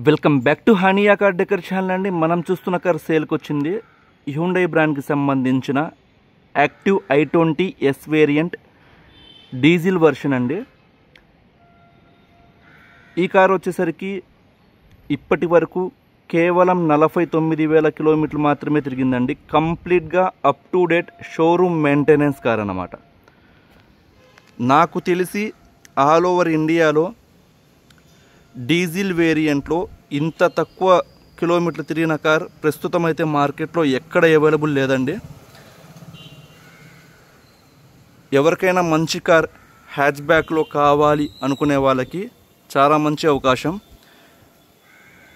Welcome back to Hania car decor channel అండి. మనం చూస్తున్న కార్ సేల్కి వచ్చింది. హ్యుండై బ్రాండ్కి సంబంధించిన active i20 S variant diesel version అండి. ఈ కార్ వచ్చేసరికి ఇప్పటి వరకు కేవలం 49,000 కిలోమీటర్లు మాత్రమే తిరిగిందండి. కంప్లీట్గా up to date showroom maintenance car అన్నమాట. నాకు తెలిసి ఆల్ ఓవర్ ఇండియాలో డీజిల్ వేరియంట్లో ఇంత తక్కువ కిలోమీటర్లు తిరిగిన కార్ ప్రస్తుతం అయితే మార్కెట్లో ఎక్కడ అవైలబుల్ లేదండి. ఎవరికైనా మంచి కార్ హ్యాచ్ బ్యాక్లో కావాలి అనుకునే వాళ్ళకి చాలా మంచి అవకాశం.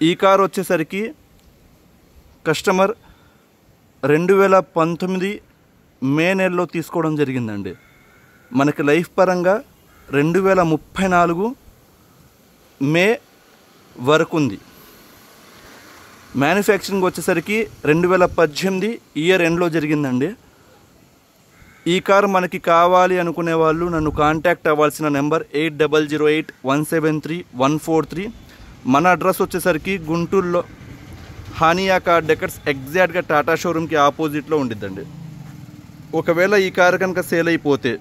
ఈ కార్ వచ్చేసరికి కస్టమర్ 2019 మే నెలలో తీసుకోవడం జరిగిందండి. మనకి లైఫ్ పరంగా 2034 మే వరకు ఉంది. మ్యానుఫ్యాక్చరింగ్ వచ్చేసరికి 2018 ఇయర్ ఎండ్లో జరిగిందండి. ఈ కారు మనకి కావాలి అనుకునే వాళ్ళు నన్ను కాంటాక్ట్ అవ్వాల్సిన నెంబర్ 8008173143. మన అడ్రస్ వచ్చేసరికి గుంటూరులో హానియా కార్ డెకర్స్ ఎగ్జాక్ట్గా టాటా షోరూమ్కి ఆపోజిట్లో ఉండిద్దండి. ఒకవేళ ఈ కారు కనుక సేల్ అయిపోతే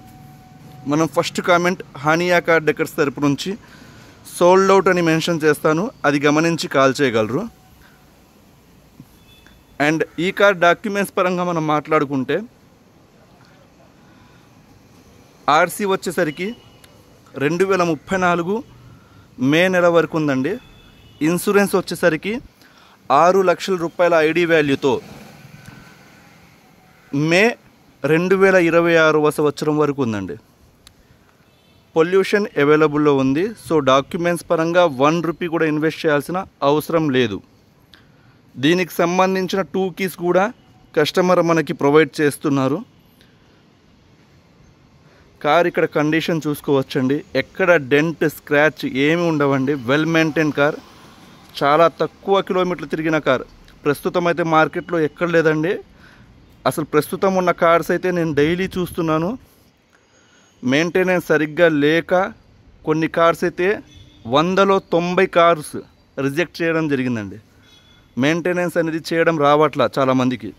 మనం first comment Hania car decors తరపు నుంచి సోల్డ్ అవుట్ అని మెన్షన్ చేస్తాను, అది గమనించి కాల్ చేయగలరు. అండ్ ఈ కార్ డాక్యుమెంట్స్ పరంగా మనం మాట్లాడుకుంటే ఆర్సీ వచ్చేసరికి 2034 మే నెల వరకు ఉందండి. ఇన్సూరెన్స్ వచ్చేసరికి 6 లక్షల రూపాయల ఐడి వాల్యూతో మే 2026 సంవత్సరం వరకు ఉందండి. పొల్యూషన్ అవైలబుల్లో ఉంది. సో డాక్యుమెంట్స్ పరంగా 1 రూపీ కూడా ఇన్వెస్ట్ చేయాల్సిన అవసరం లేదు. దీనికి సంబంధించిన 2 కీస్ కూడా కస్టమర్ మనకి ప్రొవైడ్ చేస్తున్నారు. కార్ ఇక్కడ కండిషన్ చూసుకోవచ్చండి. ఎక్కడ డెంట్ స్క్రాచ్ ఏమి ఉండవండి. Well maintain car. చాలా తక్కువ కిలోమీటర్లు తిరిగిన కార్. ప్రస్తుతం అయితే మార్కెట్లో ఎక్కడ లేదండి. అసలు ప్రస్తుతం ఉన్న కార్స్ అయితే నేను డైలీ చూస్తున్నాను. మెయింటెనెన్స్ సరిగ్గా లేక కొన్ని కార్స్ అయితే 100లో 90 కార్స్ రిజెక్ట్ చేయడం జరిగిందండి. మెయింటెనెన్స్ అనేది చేయడం రావట్లా చాలామందికి.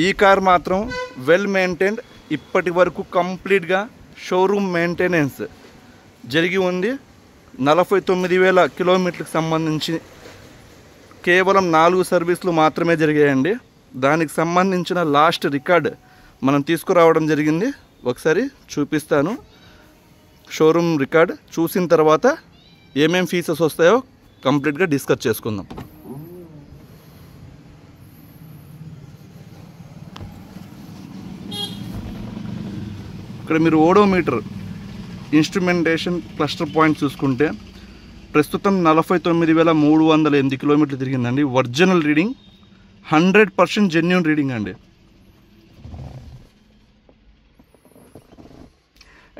ఈ కార్ మాత్రం వెల్ మెయింటైన్డ్. ఇప్పటి వరకు కంప్లీట్గా షోరూమ్ మెయింటెనెన్స్ జరిగి ఉంది. 49,000 కిలోమీటర్లకు సంబంధించి కేవలం 4 సర్వీసులు మాత్రమే జరిగాయండి. దానికి సంబంధించిన లాస్ట్ రికార్డ్ మనం తీసుకురావడం జరిగింది. ఒకసారి చూపిస్తాను. షోరూమ్ రికార్డ్ చూసిన తర్వాత ఏమేం ఫీచర్స్ వస్తాయో కంప్లీట్గా డిస్కస్ చేసుకుందాం. ఇక్కడ మీరు ఓడోమీటర్ ఇన్స్ట్రుమెంటేషన్ క్లస్టర్ పాయింట్ చూసుకుంటే ప్రస్తుతం 49,308 కిలోమీటర్లు తిరిగిందండి. ఒరిజినల్ రీడింగ్ 100% జెన్యూన్ రీడింగ్ అండి.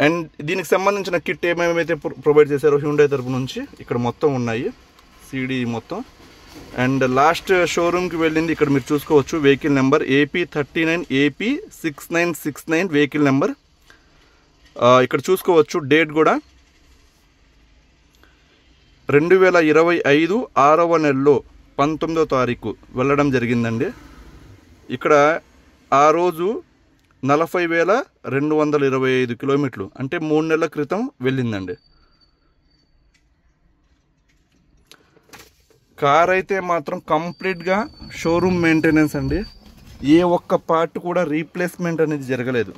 అండ్ దీనికి సంబంధించిన కిట్ ఏమేమైతే ప్రొవైడ్ చేశారో హ్యుండై తరపు నుంచి ఇక్కడ మొత్తం ఉన్నాయి. సిడి మొత్తం. అండ్ లాస్ట్ షోరూమ్కి వెళ్ళింది ఇక్కడ మీరు చూసుకోవచ్చు. Vehicle number AP39 AP6969 vehicle number ఇక్కడ చూసుకోవచ్చు. డేట్ కూడా 2025 6వ నెలలో 19వ తారీఖు వెళ్ళడం జరిగిందండి. ఇక్కడ ఆ రోజు 40,225 కిలోమీటర్లు అంటే 3 నెలల క్రితం వెళ్ళిందండి. కార్ అయితే మాత్రం కంప్లీట్గా షోరూమ్ మెయింటెనెన్స్ అండి. ఏ ఒక్క పార్ట్ కూడా రీప్లేస్మెంట్ అనేది జరగలేదు.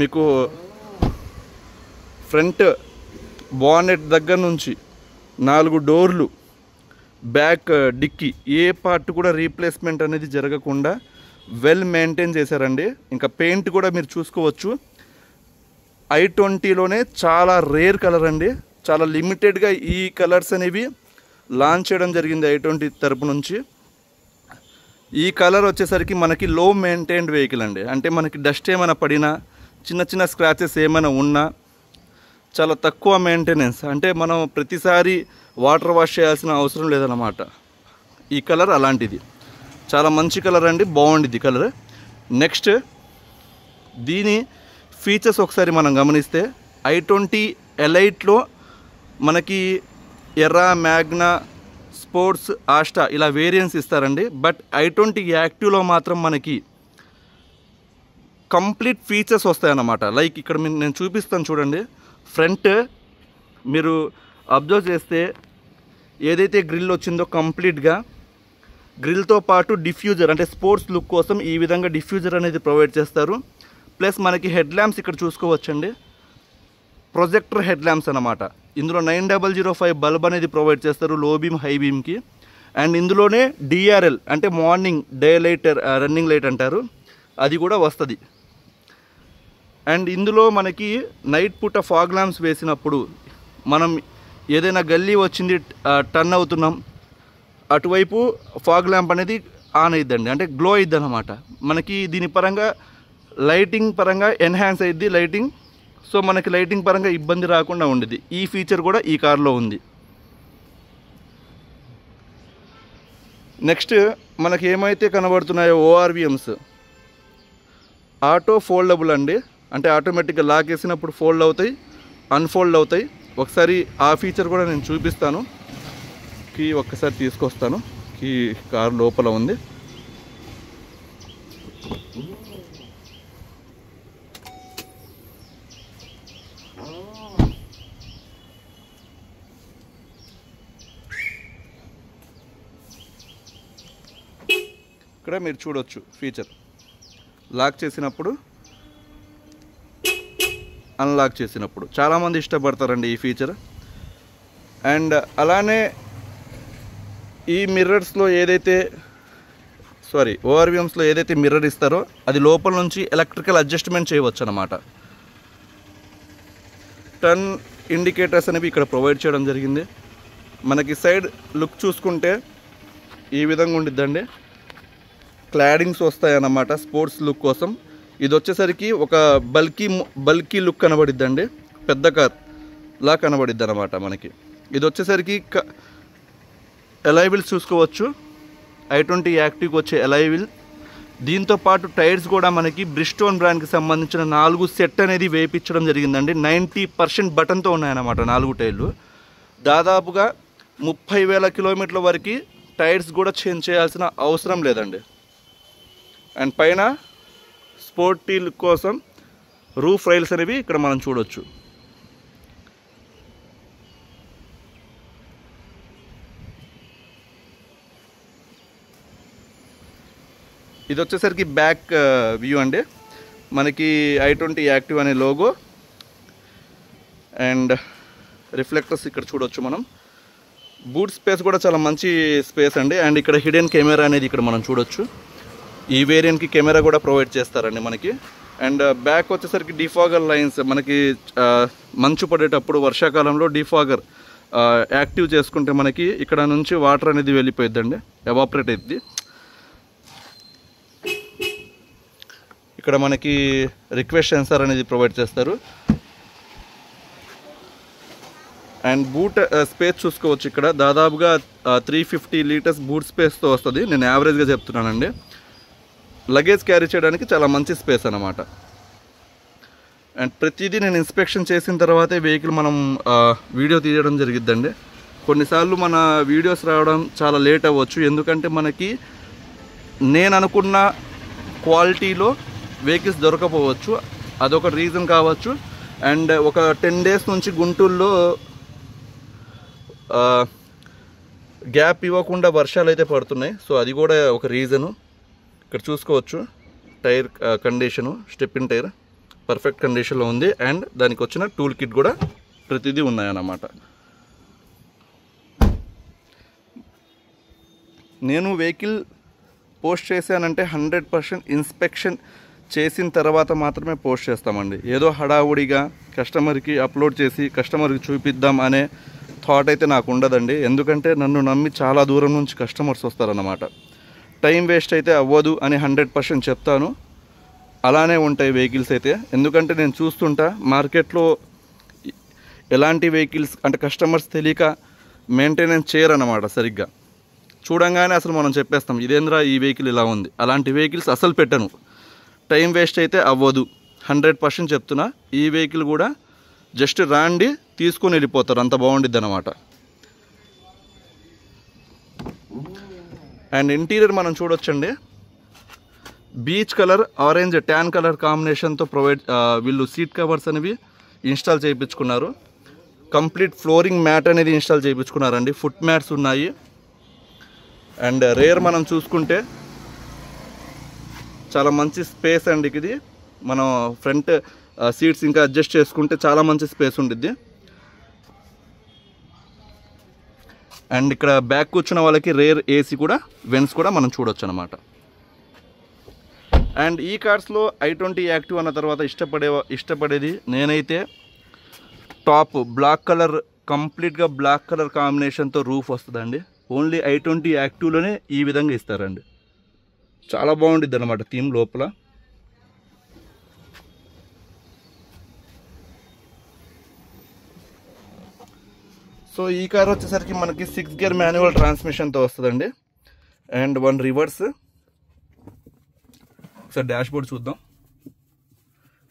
మీకు ఫ్రంట్ బానెట్ దగ్గర నుంచి 4 డోర్లు, బ్యాక్ డిక్కీ ఏ పార్ట్ కూడా రీప్లేస్మెంట్ అనేది జరగకుండా వెల్ మెయింటైన్ చేశారండి. ఇంకా పెయింట్ కూడా మీరు చూసుకోవచ్చు. i20లోనే చాలా రేర్ కలర్ అండి. చాలా లిమిటెడ్గా ఈ కలర్స్ అనేవి లాంచ్ చేయడం జరిగింది i20 తరపు నుంచి. ఈ కలర్ వచ్చేసరికి మనకి లో మెయింటైన్డ్ వెహికల్ అండి. అంటే మనకి డస్ట్ ఏమైనా పడినా, చిన్న చిన్న స్క్రాచెస్ ఏమైనా ఉన్నా చాలా తక్కువ మెయింటెనెన్స్. అంటే మనం ప్రతిసారి వాటర్ వాష్ చేయాల్సిన అవసరం లేదన్నమాట. ఈ కలర్ అలాంటిది. చాలా మంచి కలర్ అండి. బాగుండిద్ది కలర్. నెక్స్ట్ దీని ఫీచర్స్ ఒకసారి మనం గమనిస్తే i20 ఎలైట్లో మనకి ఎర్రా, మ్యాగ్నా, స్పోర్ట్స్, ఆస్టా ఇలా వేరియంట్స్ ఇస్తారండి. బట్ i20 యాక్టివ్లో మాత్రం మనకి కంప్లీట్ ఫీచర్స్ వస్తాయన్నమాట. లైక్ ఇక్కడ నేను చూపిస్తాను చూడండి. ఫ్రంట్ మీరు అబ్జర్వ్ చేస్తే ఏదైతే గ్రిల్ వచ్చిందో కంప్లీట్గా గ్రిల్తో పాటు డిఫ్యూజర్ అంటే స్పోర్ట్స్ లుక్ కోసం ఈ విధంగా డిఫ్యూజర్ అనేది ప్రొవైడ్ చేస్తారు. ప్లస్ మనకి హెడ్ ల్యాంప్స్ ఇక్కడ చూసుకోవచ్చండి, ప్రొజెక్టర్ హెడ్ ల్యాంప్స్ అన్నమాట. ఇందులో 9005 బల్బ్ అనేది ప్రొవైడ్ చేస్తారు లో బీమ్, హై బీమ్కి. అండ్ ఇందులోనే DRL అంటే morning day light, running light అంటారు, అది కూడా వస్తుంది. అండ్ ఇందులో మనకి నైట్ పూట ఫాగ్ ల్యాంప్స్ వేసినప్పుడు మనం ఏదైనా గల్లీ వచ్చింది, టర్న్ అవుతున్నాం, అటువైపు ఫాగ్ ల్యాంప్ అనేది ఆన్ అయిద్దండి, అంటే గ్లో అయిద్ది అనమాట. మనకి దీని పరంగా లైటింగ్ పరంగా ఎన్హాన్స్ అయ్యిద్ది లైటింగ్. సో మనకి లైటింగ్ పరంగా ఇబ్బంది రాకుండా ఉండేది. ఈ ఫీచర్ కూడా ఈ కార్లో ఉంది. నెక్స్ట్ మనకి ఏమైతే కనబడుతున్నాయో ORVMs ఆటో ఫోల్డబుల్ అండి, అంటే ఆటోమేటిక్గా లాక్ వేసినప్పుడు ఫోల్డ్ అవుతాయి, అన్ఫోల్డ్ అవుతాయి. ఒకసారి ఆ ఫీచర్ కూడా నేను చూపిస్తాను. కీ ఒక్కసారి తీసుకొస్తాను, కీ కార్ లోపల ఉంది. ఇక్కడ మీరు చూడొచ్చు ఫీచర్, లాక్ చేసినప్పుడు, అన్లాక్ చేసినప్పుడు. చాలామంది ఇష్టపడతారండి ఈ ఫీచర్. అండ్ అలానే ఈ మిర్రర్స్లో ఏదైతే ORVMsలో ఏదైతే మిర్రర్ ఇస్తారో అది లోపల నుంచి ఎలక్ట్రికల్ అడ్జస్ట్మెంట్ చేయవచ్చు అన్నమాట. టర్న్ ఇండికేటర్స్ అనేవి ఇక్కడ ప్రొవైడ్ చేయడం జరిగింది. మనకి సైడ్ లుక్ చూసుకుంటే ఈ విధంగా ఉండిద్దండి, క్లాడింగ్స్ వస్తాయన్నమాట స్పోర్ట్స్ లుక్ కోసం. ఇది వచ్చేసరికి ఒక బల్కీ లుక్ కనబడిద్దండి, పెద్ద కార్ లా కనబడిద్ది అనమాట మనకి. ఇది వచ్చేసరికి ఎలాయ్ వీల్స్ చూసుకోవచ్చు, i20 యాక్టివ్కి వచ్చే ఎలాయ్ వీల్. దీంతో పాటు టైర్స్ కూడా మనకి బ్రిస్టోన్ బ్రాండ్కి సంబంధించిన 4 సెట్ అనేది వేయించడం జరిగిందండి. 90% బటన్తో ఉన్నాయన్నమాట 4 టైర్లు. దాదాపుగా 30,000 కిలోమీటర్ల వరకు టైర్స్ కూడా చేంజ్ చేయాల్సిన అవసరం లేదండి. అండ్ పైన స్పోర్టీ లుక్ కోసం రూఫ్ రైల్స్ అనేవి ఇక్కడ మనం చూడొచ్చు. ఇది వచ్చేసరికి బ్యాక్ వ్యూ అండి. మనకి i20 యాక్టివ్ అనే లోగో అండ్ రిఫ్లెక్టర్స్ ఇక్కడ చూడొచ్చు మనం. బూట్ స్పేస్ కూడా చాలా మంచి స్పేస్ అండి. అండ్ ఇక్కడ హిడెన్ కెమెరా అనేది ఇక్కడ మనం చూడొచ్చు. ఈ వేరియంట్కి కెమెరా కూడా ప్రొవైడ్ చేస్తారండి మనకి. అండ్ బ్యాక్ వచ్చేసరికి డిఫాగర్ లైన్స్, మనకి మంచు పడేటప్పుడు వర్షాకాలంలో డిఫాగర్ యాక్టివ్ చేసుకుంటే మనకి ఇక్కడ నుంచి వాటర్ అనేది వెళ్ళిపోయిద్దండి, ఎవాపరేట్ అవుతుంది. ఇక్కడ మనకి రిక్వెస్ట్ సెన్సార్ అనేది ప్రొవైడ్ చేస్తారు. అండ్ బూట్ స్పేస్ చూసుకోవచ్చు, ఇక్కడ దాదాపుగా 350 లీటర్స్ బూట్ స్పేస్తో వస్తుంది. నేను యావరేజ్గా చెప్తున్నానండి. లగేజ్ క్యారీ చేయడానికి చాలా మంచి స్పేస్ అన్నమాట. అండ్ ప్రతిదీ నేను ఇన్స్పెక్షన్ చేసిన తర్వాతే వెహికల్ మనం వీడియో తీయడం జరిగిద్దండి. కొన్నిసార్లు మన వీడియోస్ రావడం చాలా లేట్ అవ్వచ్చు, ఎందుకంటే మనకి నేను అనుకున్న క్వాలిటీలో వెహికల్స్ దొరకపోవచ్చు, అదొక రీజన్ కావచ్చు. అండ్ ఒక 10 డేస్ నుంచి గుంటూరులో గ్యాప్ ఇవ్వకుండా వర్షాలు అయితే పడుతున్నాయి. సో అది కూడా ఒక రీజను. ఇక్కడ చూసుకోవచ్చు tyre condition, stepney tyre perfect కండిషన్లో ఉంది. అండ్ దానికి వచ్చిన టూల్ కిట్ కూడా ప్రతిదీ ఉన్నాయన్నమాట. నేను వెహికల్ పోస్ట్ చేశానంటే 100% ఇన్స్పెక్షన్ చేసిన తర్వాత మాత్రమే పోస్ట్ చేస్తామండి. ఏదో హడావుడిగా కస్టమర్కి అప్లోడ్ చేసి కస్టమర్కి చూపిద్దాం అనే థాట్ అయితే నాకు ఉండదండి. ఎందుకంటే నన్ను నమ్మి చాలా దూరం నుంచి కస్టమర్స్ వస్తారన్నమాట. టైం వేస్ట్ అయితే అవ్వదు అని 100% చెప్తాను. అలానే ఉంటాయి వెహికల్స్ అయితే. ఎందుకంటే నేను చూస్తుంటా మార్కెట్లో ఎలాంటి వెహికల్స్ అంటే కస్టమర్స్ తెలియక మెయింటెనెన్స్ చేయరన్నమాట సరిగ్గా. చూడంగానే అసలు మనం చెప్పేస్తాం ఇదేంద్రా ఈ వెహికల్ ఇలా ఉంది. అలాంటి వెహికల్స్ అసలు పెట్టను. టైం వేస్ట్ అయితే అవ్వదు 100% చెప్తున్నా. ఈ వెహికల్ కూడా జస్ట్ రాండి, తీసుకొని వెళ్ళిపోతారు, అంత బాగుండిద్ది అనమాట. అండ్ ఇంటీరియర్ మనం చూడొచ్చండి, beach colour orange tan colour కాంబినేషన్తో వీళ్ళు సీట్ కవర్స్ అనేవి ఇన్స్టాల్ చేయించుకున్నారు. కంప్లీట్ ఫ్లోరింగ్ మ్యాట్ అనేది ఇన్స్టాల్ చేయించుకున్నారండి. ఫుట్ మ్యాట్స్ ఉన్నాయి. అండ్ రేర్ మనం చూసుకుంటే చాలా మంచి స్పేస్ అండి ఇది. మనం ఫ్రంట్ సీట్స్ ఇంకా అడ్జస్ట్ చేసుకుంటే చాలా మంచి స్పేస్ ఉండిద్ది. అండ్ ఇక్కడ బ్యాక్ కూర్చున్న వాళ్ళకి రేర్ ఏసీ కూడా, వెన్స్ కూడా మనం చూడొచ్చు అనమాట. అండ్ ఈ కార్స్లో i20 యాక్టివ్ అన్న తర్వాత ఇష్టపడేది నేనైతే టాప్ బ్లాక్ కలర్, కంప్లీట్గా బ్లాక్ కలర్ కాంబినేషన్తో రూఫ్ వస్తుందండి. ఓన్లీ i20 యాక్టివ్లోనే ఈ విధంగా ఇస్తారండి. చాలా బాగుంటుంది అనమాట థీమ్ లోపల. సో ఈ కార్ వచ్చేసరికి మనకి 6 గేర్ మాన్యువల్ ట్రాన్స్మిషన్తో వస్తుందండి. And 1 reverse. ఒకసారి డాష్ బోర్డ్ చూద్దాం.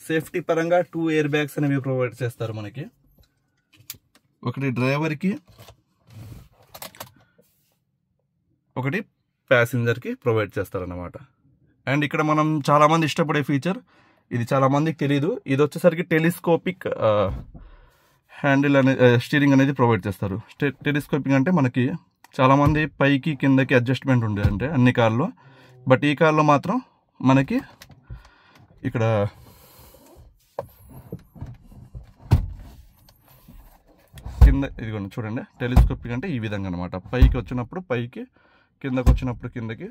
సేఫ్టీ పరంగా 2 ఎయిర్ బ్యాగ్స్ అనేవి ప్రొవైడ్ చేస్తారు మనకి. ఒకటి డ్రైవర్కి, ఒకటి ప్యాసింజర్కి ప్రొవైడ్ చేస్తారన్నమాట. అండ్ ఇక్కడ మనం చాలామంది ఇష్టపడే ఫీచర్, ఇది చాలామందికి తెలీదు, ఇది వచ్చేసరికి టెలిస్కోపిక్ హ్యాండిల్ అనేది, స్టీరింగ్ అనేది ప్రొవైడ్ చేస్తారు. టెలిస్కోపిక్ అంటే మనకి చాలామంది పైకి కిందకి అడ్జస్ట్మెంట్ ఉండేది అంటే అన్ని కార్లో, బట్ ఈ కార్లో మాత్రం మనకి ఇక్కడ కింద ఇదిగోండి చూడండి, టెలిస్కోపిక్ అంటే ఈ విధంగా అనమాట. పైకి వచ్చినప్పుడు పైకి, కిందకి వచ్చినప్పుడు కిందకి,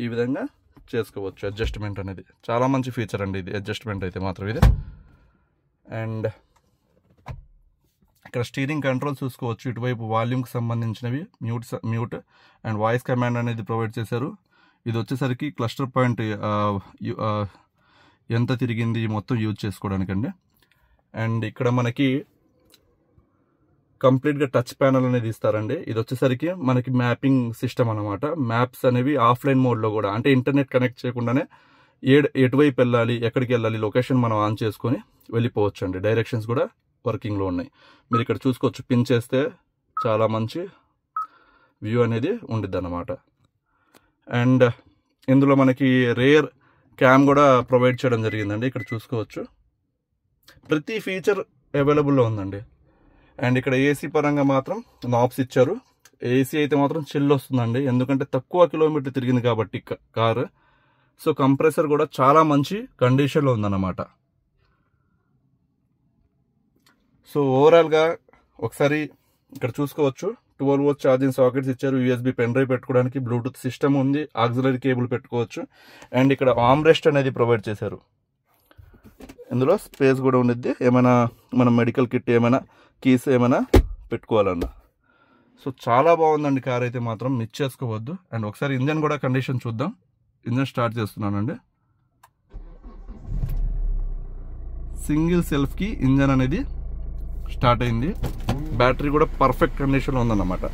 ఈ విధంగా చేసుకోవచ్చు అడ్జస్ట్మెంట్ అనేది. చాలా మంచి ఫీచర్ అండి ఇది, అడ్జస్ట్మెంట్ అయితే మాత్రం ఇది. అండ్ ఇక్కడ స్టీరింగ్ కంట్రోల్ చూసుకోవచ్చు. ఇటువైపు వాల్యూమ్కి సంబంధించినవి మ్యూట్ అండ్ వాయిస్ కమాండ్ అనేది ప్రొవైడ్ చేశారు. ఇది వచ్చేసరికి క్లస్టర్ పాయింట్ ఎంత తిరిగింది మొత్తం యూజ్ చేసుకోవడానికండి. అండ్ ఇక్కడ మనకి కంప్లీట్గా టచ్ ప్యానల్ అనేది ఇస్తారండి. ఇది వచ్చేసరికి మనకి మ్యాపింగ్ సిస్టమ్ అనమాట. మ్యాప్స్ అనేవి ఆఫ్లైన్ మోడ్లో కూడా, అంటే ఇంటర్నెట్ కనెక్ట్ చేయకుండానే ఎటువైపు వెళ్ళాలి, ఎక్కడికి వెళ్ళాలి, లొకేషన్ మనం ఆన్ చేసుకొని వెళ్ళిపోవచ్చు అండి. డైరెక్షన్స్ కూడా వర్కింగ్లో ఉన్నాయి. మీరు ఇక్కడ చూసుకోవచ్చు, పిన్ చేస్తే చాలా మంచి వ్యూ అనేది ఉండిద్ది అన్నమాట. అండ్ ఇందులో మనకి రేర్ క్యామ్ కూడా ప్రొవైడ్ చేయడం జరిగిందండి. ఇక్కడ చూసుకోవచ్చు, ప్రతి ఫీచర్ అవైలబుల్లో ఉందండి. అండ్ ఇక్కడ ఏసీ పరంగా మాత్రం నాబ్స్ ఇచ్చారు. ఏసీ అయితే మాత్రం చిల్ వస్తుందండి, ఎందుకంటే తక్కువ కిలోమీటర్ తిరిగింది కాబట్టి కారు. సో కంప్రెసర్ కూడా చాలా మంచి కండిషన్లో ఉందన్నమాట. సో ఓవరాల్గా ఒకసారి ఇక్కడ చూసుకోవచ్చు, 12 వోల్ట్ ఛార్జింగ్ సాకెట్స్ ఇచ్చారు. యూఎస్బి పెన్ డ్రైవ్ పెట్టుకోవడానికి, బ్లూటూత్ సిస్టమ్ ఉంది, ఆక్సిలరీ కేబుల్ పెట్టుకోవచ్చు. అండ్ ఇక్కడ ఆర్మ్ రెస్ట్ అనేది ప్రొవైడ్ చేశారు. ఇందులో స్పేస్ కూడా ఉండిద్ది, ఏమైనా మనం మెడికల్ కిట్, ఏమైనా కీస్ ఏమైనా పెట్టుకోవాలన్నా. సో చాలా బాగుందండి కార్ అయితే మాత్రం, మిస్ చేసుకోవద్దు. అండ్ ఒకసారి ఇంజన్ కూడా కండిషన్ చూద్దాం. ఇంజన్ స్టార్ట్ చేస్తున్నానండి. సింగిల్ సెల్ఫ్కి ఇంజన్ అనేది స్టార్ట్ అయింది. బ్యాటరీ కూడా పర్ఫెక్ట్ కండిషన్లో ఉందన్నమాట.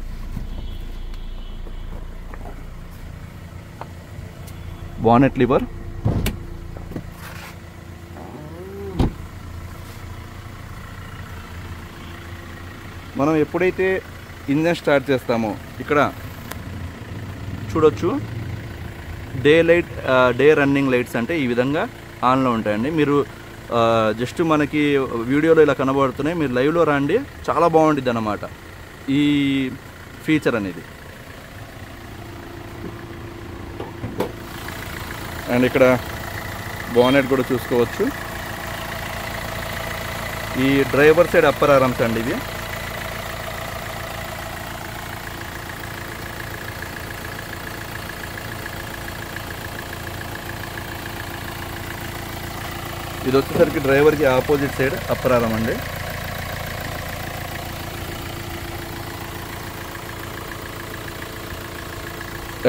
బానెట్ లివర్, మనం ఎప్పుడైతే ఇంజన్ స్టార్ట్ చేస్తామో ఇక్కడ చూడొచ్చు, డే రన్నింగ్ లైట్స్ అంటే ఈ విధంగా ఆన్లో ఉంటాయండి. మీరు జస్ట్ మనకి వీడియోలో ఇలా కనబడుతున్నాయి, మీరు లైవ్లో రండి, చాలా బాగుంటుంది అన్నమాట ఈ ఫీచర్ అనేది. అండ్ ఇక్కడ బానెట్ కూడా చూసుకోవచ్చు. ఈ డ్రైవర్ సైడ్ అప్పర్ ఆర్మ్స్ అండి ఇవి. ఇది వచ్చేసరికి డ్రైవర్కి ఆపోజిట్ సైడ్ అప్పర్ ఆర్మ్ అండి.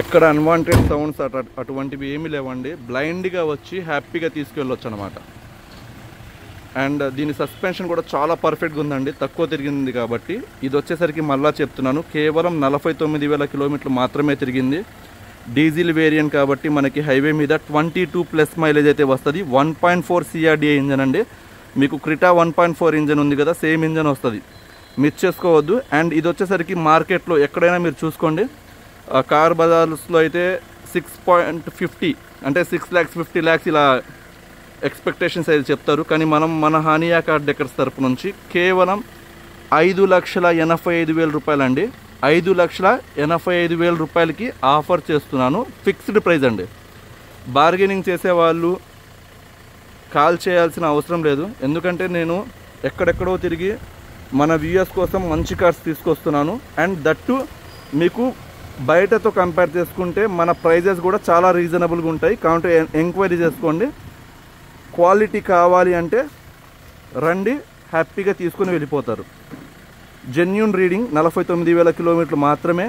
ఎక్కడ అన్వాంటెడ్ సౌండ్స్ అటువంటివి ఏమీ లేవండి. బ్లైండ్గా వచ్చి హ్యాపీగా తీసుకెళ్ళొచ్చు అనమాట. అండ్ దీని సస్పెన్షన్ కూడా చాలా పర్ఫెక్ట్గా ఉందండి, తక్కువ తిరిగింది కాబట్టి. ఇది వచ్చేసరికి మళ్ళా చెప్తున్నాను, కేవలం 49,000 కిలోమీటర్లు మాత్రమే తిరిగింది. డీజిల్ వేరియంట్ కాబట్టి మనకి హైవే మీద 22+ మైలేజ్ అయితే వస్తుంది. 1.4 CRDA ఇంజన్ అండి. మీకు క్రిటా 1.4 ఇంజన్ ఉంది కదా, సేమ్ ఇంజన్ వస్తుంది, మిస్ చేసుకోవద్దు. అండ్ ఇది వచ్చేసరికి మార్కెట్లో ఎక్కడైనా మీరు చూసుకోండి, కార్ బజార్స్లో అయితే 6.50 అంటే 6,50,000 ఇలా ఎక్స్పెక్టేషన్స్ అయితే చెప్తారు. కానీ మనం మన హానియా కార్ డెకర్స్ తరపు నుంచి కేవలం 5,85,000 రూపాయలు అండి, 5,85,000 రూపాయలకి ఆఫర్ చేస్తున్నాను. ఫిక్స్డ్ ప్రైస్ అండి. బార్గెనింగ్ చేసేవాళ్ళు కాల్ చేయాల్సిన అవసరం లేదు, ఎందుకంటే నేను ఎక్కడెక్కడో తిరిగి మన వ్యూయర్స్ కోసం మంచి కార్స్ తీసుకొస్తున్నాను. అండ్ దట్టు మీకు బయటతో కంపేర్ చేసుకుంటే మన ప్రైజెస్ కూడా చాలా రీజనబుల్గా ఉంటాయి. కాబట్టి ఎంక్వైరీ చేసుకోండి. క్వాలిటీ కావాలి అంటే రండి, హ్యాపీగా తీసుకుని వెళ్ళిపోతారు. జెన్యూన్ రీడింగ్, 49,000 కిలోమీటర్లు మాత్రమే,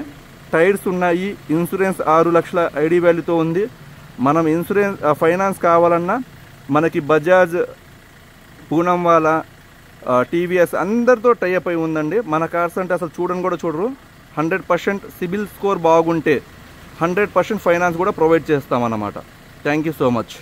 టైర్స్ ఉన్నాయి, ఇన్సూరెన్స్ 6 లక్షల ఐడి వాల్యూతో ఉంది. మనం ఇన్సూరెన్స్ ఫైనాన్స్ కావాలన్నా మనకి బజాజ్, పూనం వాళ్ళ, టీవీఎస్ అందరితో టైఅప్ అయి ఉందండి. మన కార్స్ అంటే అసలు చూడని కూడా చూడరు. 100% సిబిల్ స్కోర్ బాగుంటే 100% ఫైనాన్స్ కూడా ప్రొవైడ్ చేస్తామన్నమాట. Thank you so much.